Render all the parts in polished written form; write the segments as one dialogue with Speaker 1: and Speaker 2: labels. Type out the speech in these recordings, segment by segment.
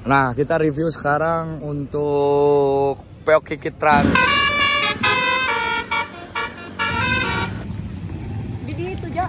Speaker 1: Nah, kita review sekarang untuk Peok Kiki Trans.
Speaker 2: Jadi itu ja.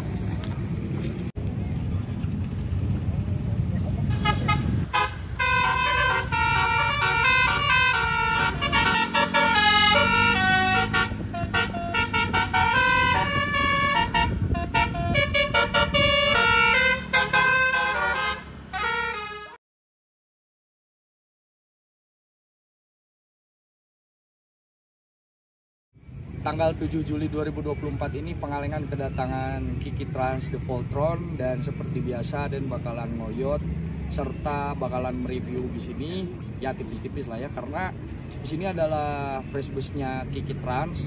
Speaker 1: Tanggal 7 Juli 2024 ini Pengalengan kedatangan Kiki Trans The Voltron, dan seperti biasa Dan bakalan ngoyot serta bakalan mereview di sini ya tipis-tipis lah ya, karena di sini adalah fresh busnya Kiki Trans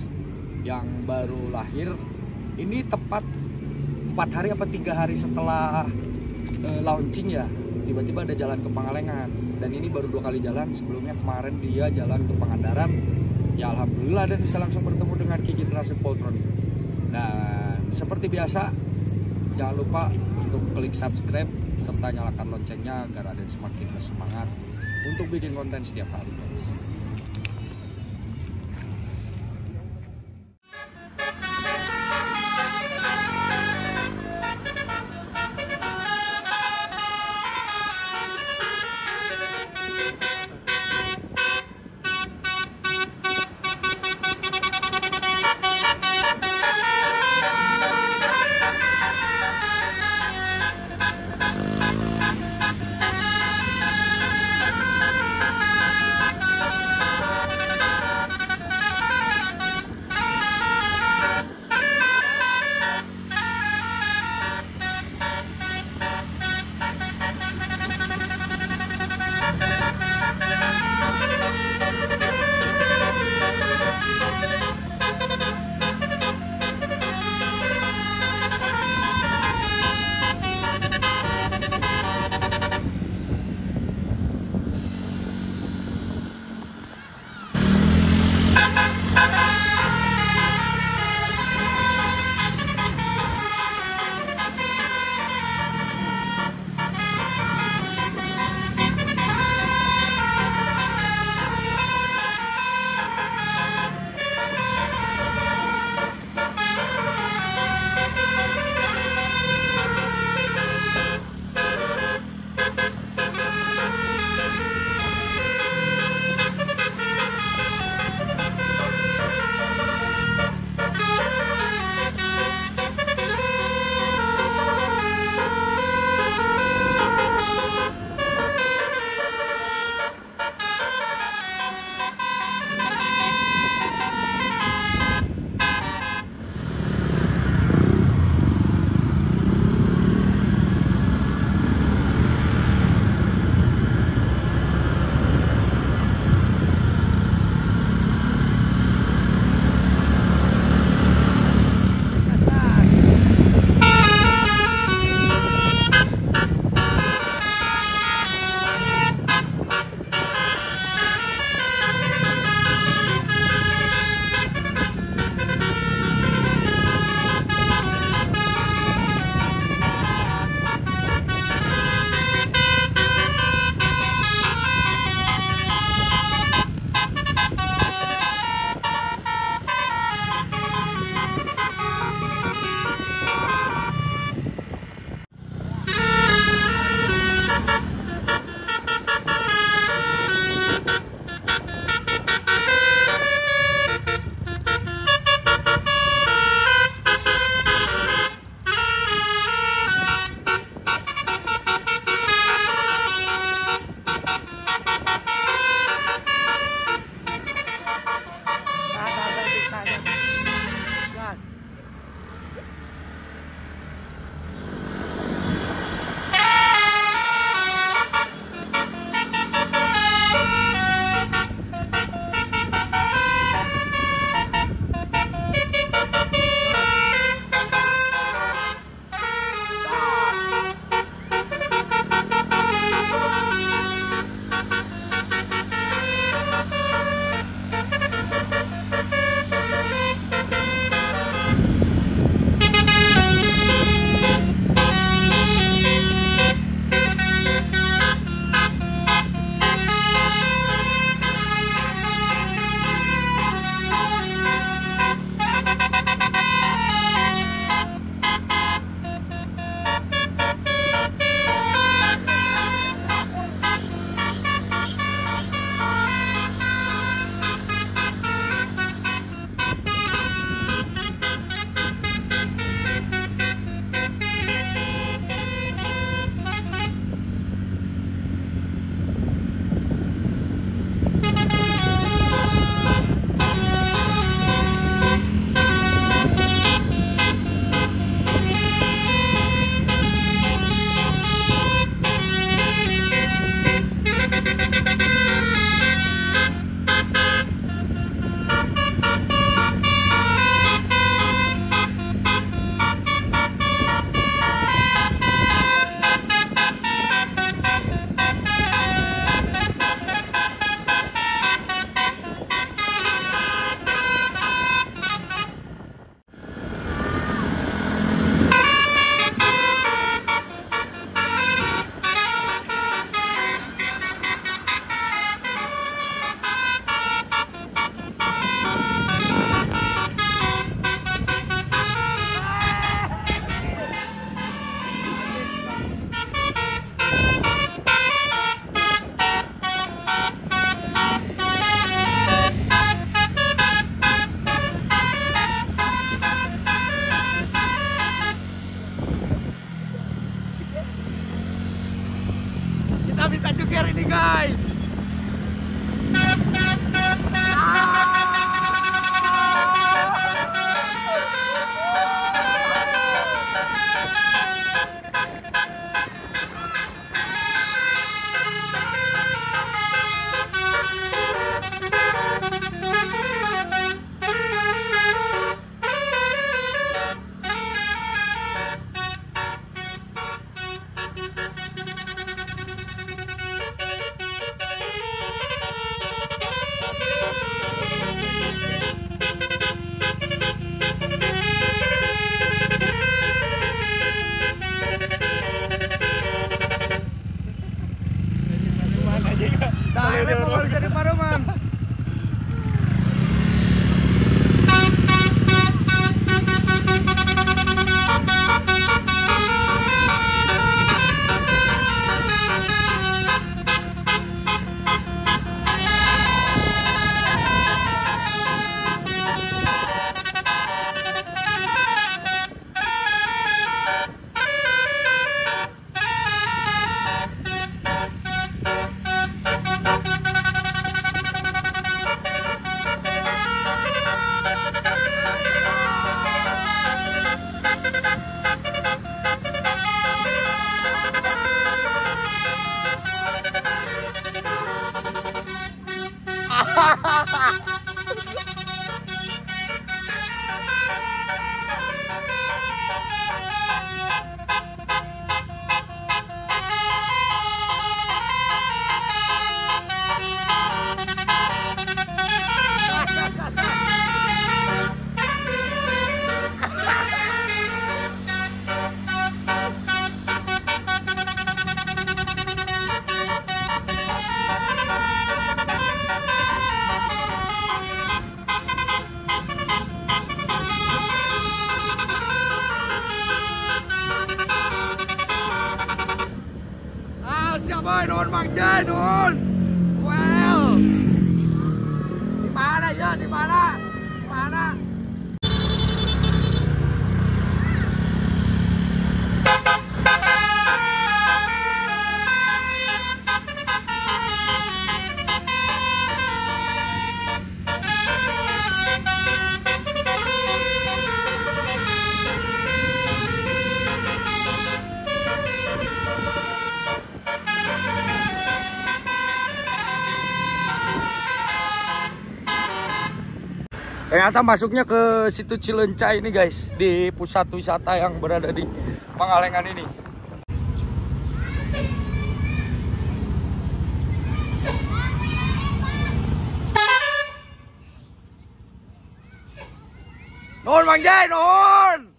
Speaker 1: yang baru lahir. Ini tepat 4 hari apa 3 hari setelah launching ya, tiba-tiba ada jalan ke Pengalengan, dan ini baru 2 kali jalan. Sebelumnya kemarin dia jalan ke Pangandaran. Ya alhamdulillah, dan bisa langsung bertemu dengan Kiki Trans Voltron. Dan seperti biasa, jangan lupa untuk klik subscribe serta nyalakan loncengnya agar ada semakin bersemangat untuk bikin konten setiap hari, guys. guys. Bisa di Paroman. Boy, nuhun Mang Jay, nuhun. Well. Di mana ya? Di mana? Di mana? Ternyata masuknya ke situ Cileunca ini guys, di pusat wisata yang berada di Pangalengan ini. Nuhun Mang Jay, nuhun.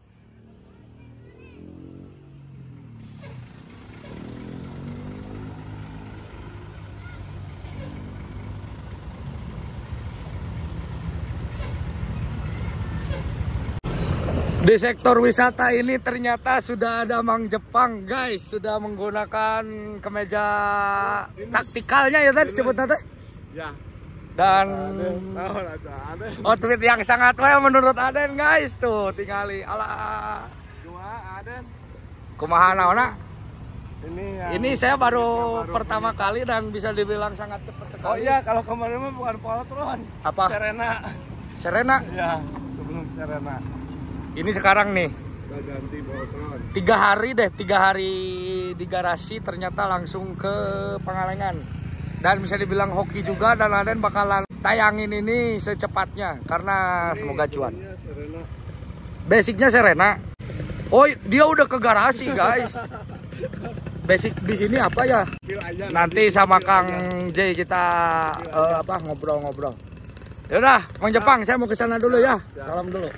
Speaker 1: Di sektor wisata ini ternyata sudah ada Mang Jepang guys, sudah menggunakan kemeja taktikalnya ya tadi sebutnya teh. Ya. Dan outfit yang sangat well menurut Aden guys tuh, tingali ala. Aden. Kumaha naonna? Ini saya baru pertama kali dan bisa dibilang sangat cepat sekali.
Speaker 2: Oh iya, kalau kemarin mah bukan polotron.
Speaker 1: Apa?
Speaker 2: Serena.
Speaker 1: Serena?
Speaker 2: Ya, sebelum Serena.
Speaker 1: Ini sekarang nih.
Speaker 2: Udah ganti polotron.
Speaker 1: 3 hari deh, 3 hari di garasi ternyata langsung ke Pangalengan. Dan bisa dibilang hoki juga, dan Aden bakalan tayangin ini secepatnya karena semoga cuan.
Speaker 2: Serena.
Speaker 1: Basicnya Serena. Oh, dia udah ke garasi guys. Basic di sini apa ya? Nanti sama Kang J kita ngobrol-ngobrol. Yaudah, Mang Jepang, saya mau ke sana dulu ya. Salam dulu.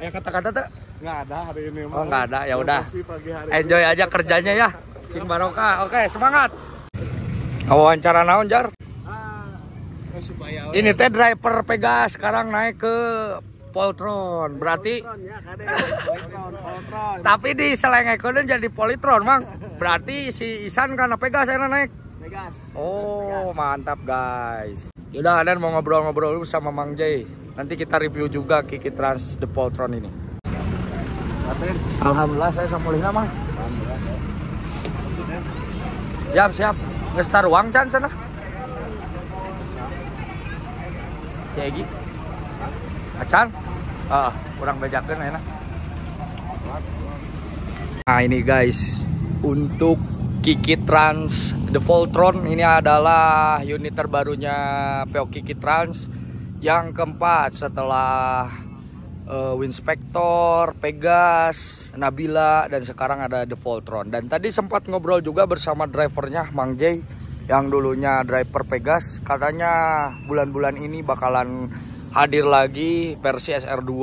Speaker 1: Kayak kata-kata tuh
Speaker 2: nggak ada hari ini.
Speaker 1: Oh nggak ada, ya udah. Enjoy aja kerjanya ya. Sing barokah. Oke, semangat. Wawancara naon Jar? Ini teh driver Pegas sekarang naik ke Poltron. Berarti tapi di selengekeun jadi Politron, Mang. Berarti si Isan karena Pegas saya naik.
Speaker 2: Pegas.
Speaker 1: Oh, mantap guys. Yaudah, Aden mau ngobrol-ngobrol dulu sama Mang Jay. Nanti kita review juga Kiki Trans The Poltron ini. Alhamdulillah saya sama Lina, Mang. Siap. ngestar uang can sana. Cegi. Acan? Kurang bejakeun enak. Nah ini guys, untuk Kiki Trans The Voltron ini adalah unit terbarunya PO Kiki Trans yang keempat setelah Winspector, Pegas, Nabila, dan sekarang ada The Voltron. Dan tadi sempat ngobrol juga bersama drivernya Mang J yang dulunya driver Pegas. Katanya bulan-bulan ini bakalan hadir lagi versi SR2.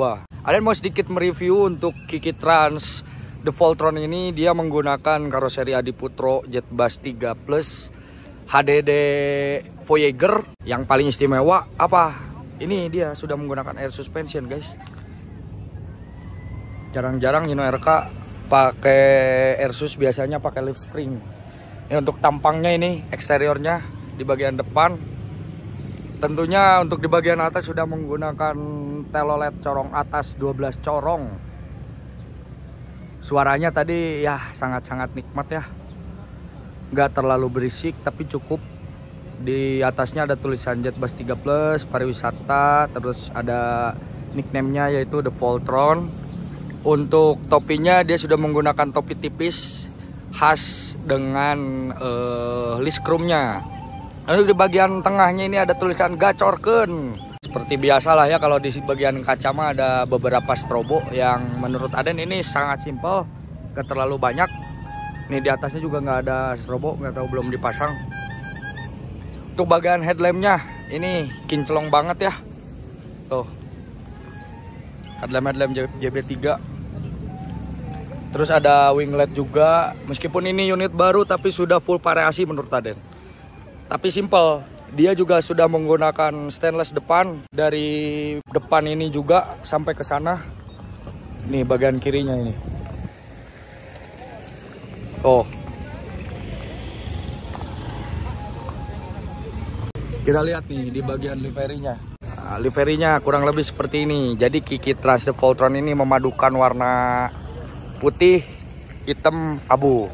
Speaker 1: Kalian mau sedikit mereview untuk Kiki Trans The Voltron ini. Dia menggunakan karoseri Adiputro Jetbus 3 Plus HDD Voyager. Yang paling istimewa apa? Ini dia sudah menggunakan air suspension guys. Jarang-jarang Hino RK pakai air sus, biasanya pakai lift spring. Ini untuk tampangnya, ini eksteriornya di bagian depan. Tentunya untuk di bagian atas sudah menggunakan telolet corong atas 12 corong. Suaranya tadi ya sangat-sangat nikmat ya. Nggak terlalu berisik tapi cukup. Di atasnya ada tulisan Jetbus 3 Plus pariwisata, terus ada nickname-nya yaitu The Voltron. Untuk topinya dia sudah menggunakan topi tipis khas dengan list chrome-nya. Lalu di bagian tengahnya ini ada tulisan gacorken. Seperti biasalah ya, kalau di bagian kaca mah ada beberapa strobo yang menurut Aden ini sangat simpel, gak terlalu banyak. Nih di atasnya juga nggak ada strobo, nggak tahu belum dipasang. Untuk bagian headlampnya ini kinclong banget ya. Tuh. Headlamp JB3. Terus ada winglet juga. Meskipun ini unit baru tapi sudah full variasi menurut Aden. Tapi simple. Dia juga sudah menggunakan stainless depan. Dari depan ini juga sampai ke sana. Nih bagian kirinya ini. Oh. Kita lihat nih di bagian liverinya. Nah, liverinya kurang lebih seperti ini. Jadi Kiki Trans The Voltron ini memadukan warna putih, hitam, abu.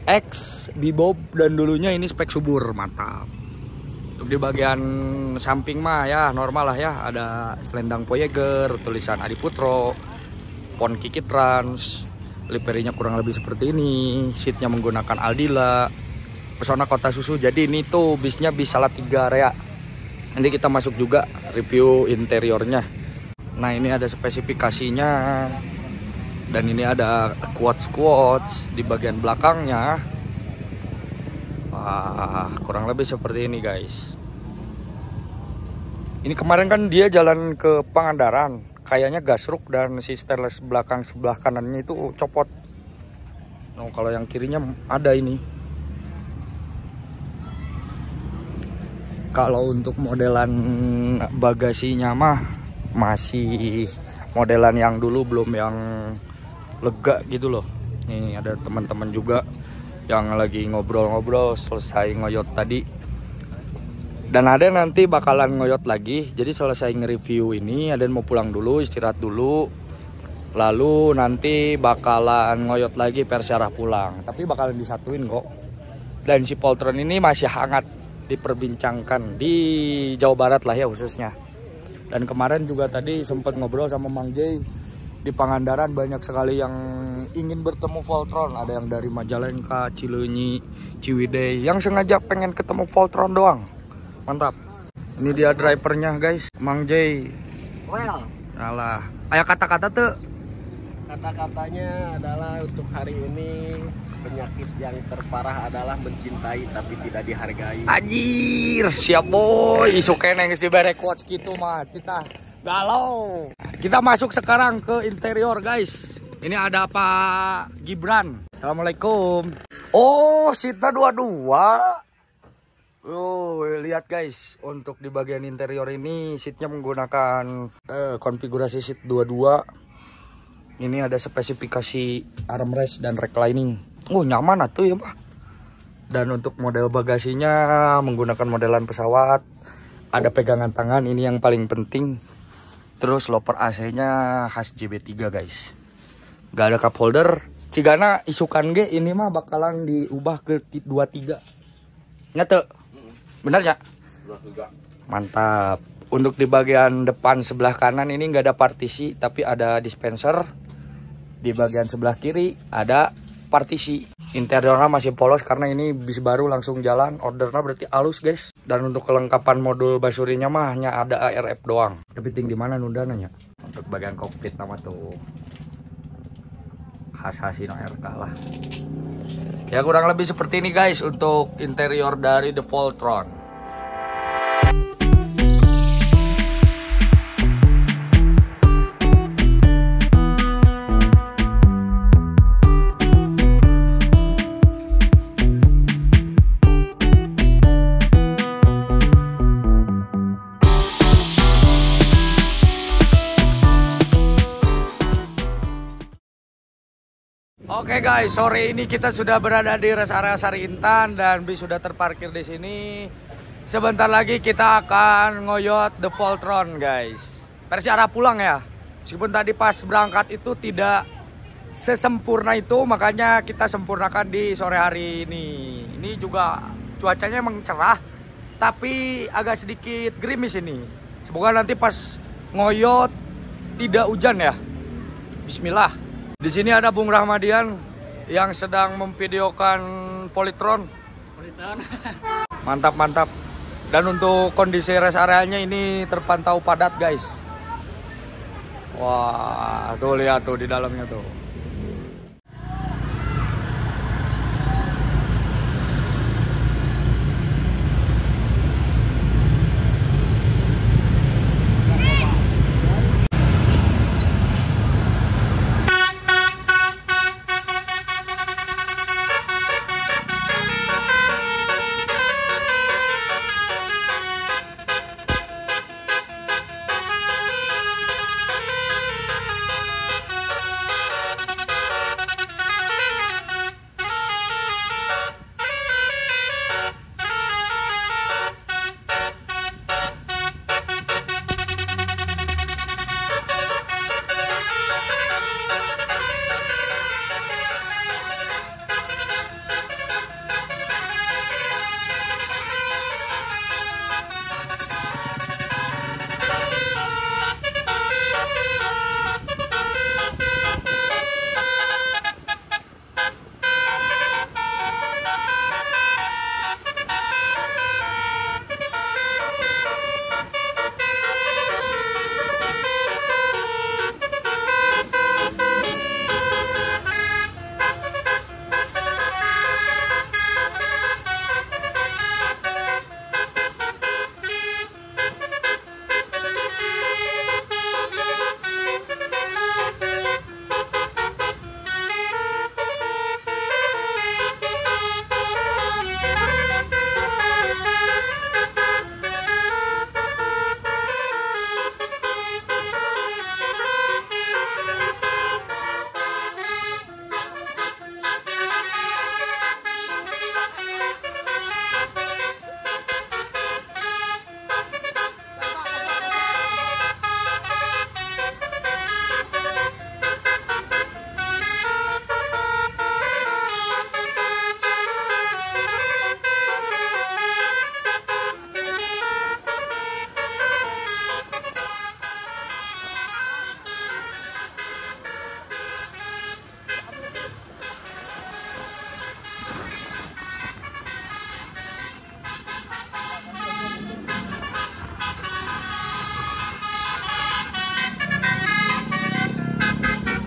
Speaker 1: X, bibob, dan dulunya ini spek subur, mantap. Untuk di bagian samping mah ya normal lah ya. Ada selendang Voyager, tulisan Adiputro, font Kiki Trans. Liverinya kurang lebih seperti ini. Seatnya menggunakan Aldila, pesona kota susu. Jadi ini tuh bisnya bis Salatiga area. Nanti kita masuk juga review interiornya. Nah ini ada spesifikasinya. Dan ini ada quotes di bagian belakangnya. Wah, kurang lebih seperti ini guys. Ini kemarin kan dia jalan ke Pangandaran. Kayaknya gasruk dan si stainless belakang sebelah kanannya itu copot. Nah, kalau yang kirinya ada ini. Kalau untuk modelan bagasinya mah masih modelan yang dulu, belum yang lega gitu loh. Nih ada teman-teman juga yang lagi ngobrol-ngobrol selesai ngoyot tadi. Dan ada nanti bakalan ngoyot lagi. Jadi selesai nge-review ini ada mau pulang dulu, istirahat dulu. Lalu nanti bakalan ngoyot lagi versi arah pulang. Tapi bakalan disatuin kok. Dan si Voltron ini masih hangat diperbincangkan di Jawa Barat lah ya khususnya. Dan kemarin juga tadi sempat ngobrol sama Mang J. Di Pangandaran banyak sekali yang ingin bertemu Voltron. Ada yang dari Majalengka, Cileunyi, Ciwidey, yang sengaja pengen ketemu Voltron doang. Mantap. Ini dia drivernya guys, Mang J.
Speaker 2: Well,
Speaker 1: Alah, aya kata-kata tuh.
Speaker 2: kata-katanya adalah untuk hari ini penyakit yang terparah adalah mencintai tapi tidak dihargai.
Speaker 1: Anjir, siap boy. Isu kene geus dibere quotes gitu mah. Kita galau. Kita masuk sekarang ke interior guys. Ini ada Pak Gibran. Assalamualaikum. Oh, seatnya dua-dua. Oh, lihat guys. Untuk di bagian interior ini seatnya menggunakan konfigurasi seat dua-dua. Ini ada spesifikasi armrest dan reclining. Oh, nyaman atuh ya Pak. Dan untuk model bagasinya menggunakan modelan pesawat. Ada pegangan tangan, ini yang paling penting. Terus loper AC-nya khas JB3 guys. Gak ada cup holder. Cigana isukan ge ini mah bakalan diubah ke 23. Nyata. Benar ya? Mantap. Untuk di bagian depan sebelah kanan ini nggak ada partisi, tapi ada dispenser. Di bagian sebelah kiri ada partisi. Interiornya masih polos karena ini bis baru langsung jalan. Ordernya berarti halus guys. Dan untuk kelengkapan modul basurinya mah hanya ada ARF doang. Tapi tinggi mana nundananya? Untuk bagian kokpit nama tuh Hasino RK lah. Ya kurang lebih seperti ini guys untuk interior dari The Voltron. Oke guys, sore ini kita sudah berada di rest area Sari Intan dan bis sudah terparkir di sini. Sebentar lagi kita akan ngoyot The Voltron guys. Versi arah pulang ya. Meskipun tadi pas berangkat itu tidak sesempurna itu, makanya kita sempurnakan di sore hari ini. Ini juga cuacanya emang cerah, tapi agak sedikit gerimis ini. Semoga nanti pas ngoyot tidak hujan ya. Bismillah. Di sini ada Bung Rahmadian yang sedang memvideokan Polytron. Mantap, mantap. Dan untuk kondisi rest areanya ini terpantau padat, guys. Wah, tuh lihat tuh di dalamnya tuh.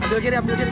Speaker 1: Ambil kiri, ambil kiri.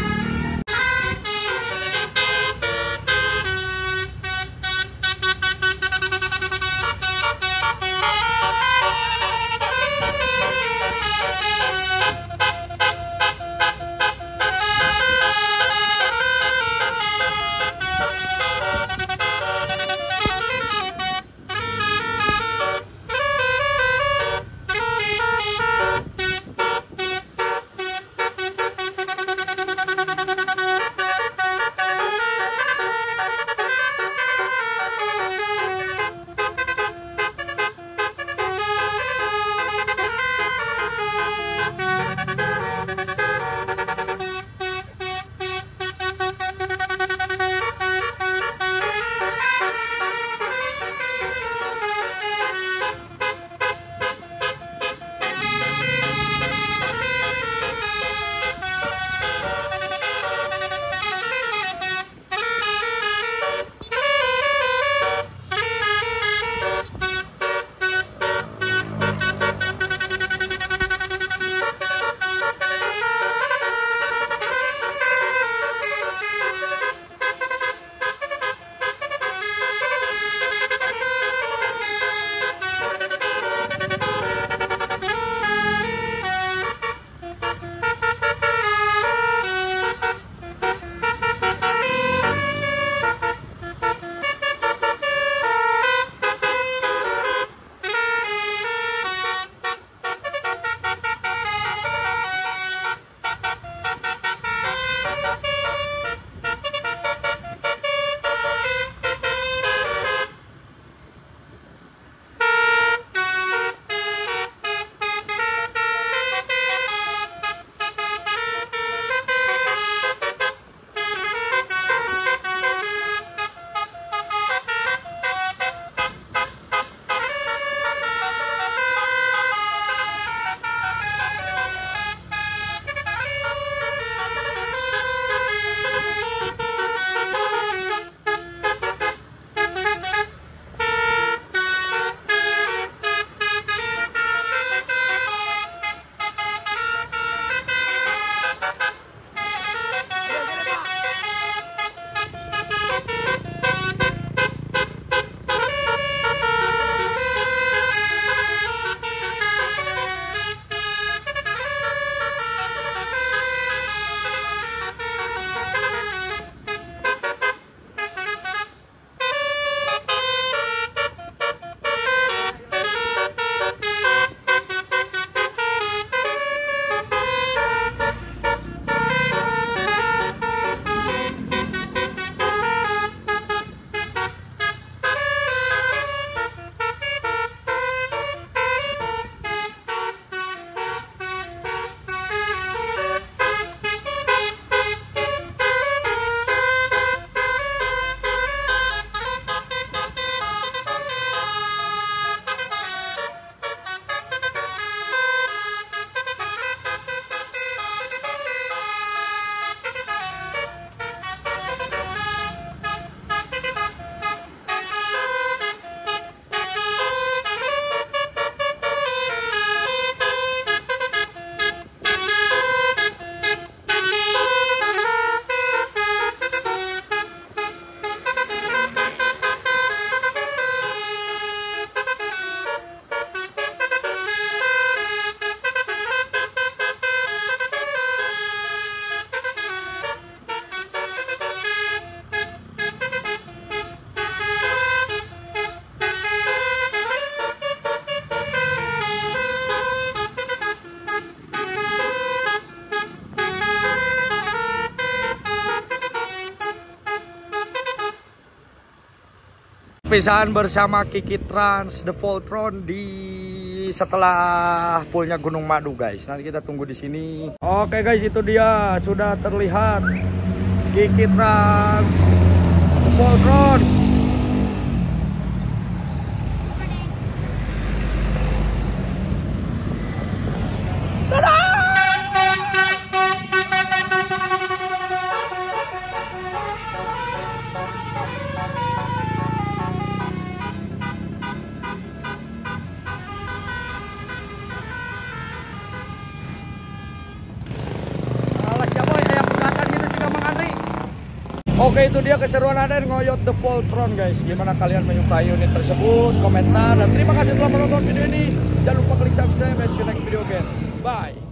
Speaker 1: perpisahan bersama Kiki Trans The Voltron di setelah poolnya Gunung Madu guys. Nanti kita tunggu di sini. Oke guys, itu dia sudah terlihat Kiki Trans The Voltron. Oke, itu dia keseruan Aden ngoyot The Voltron guys. Gimana kalian menyukai unit tersebut? Komentar dan terima kasih telah menonton video ini. Jangan lupa klik subscribe and see you next video again. Bye.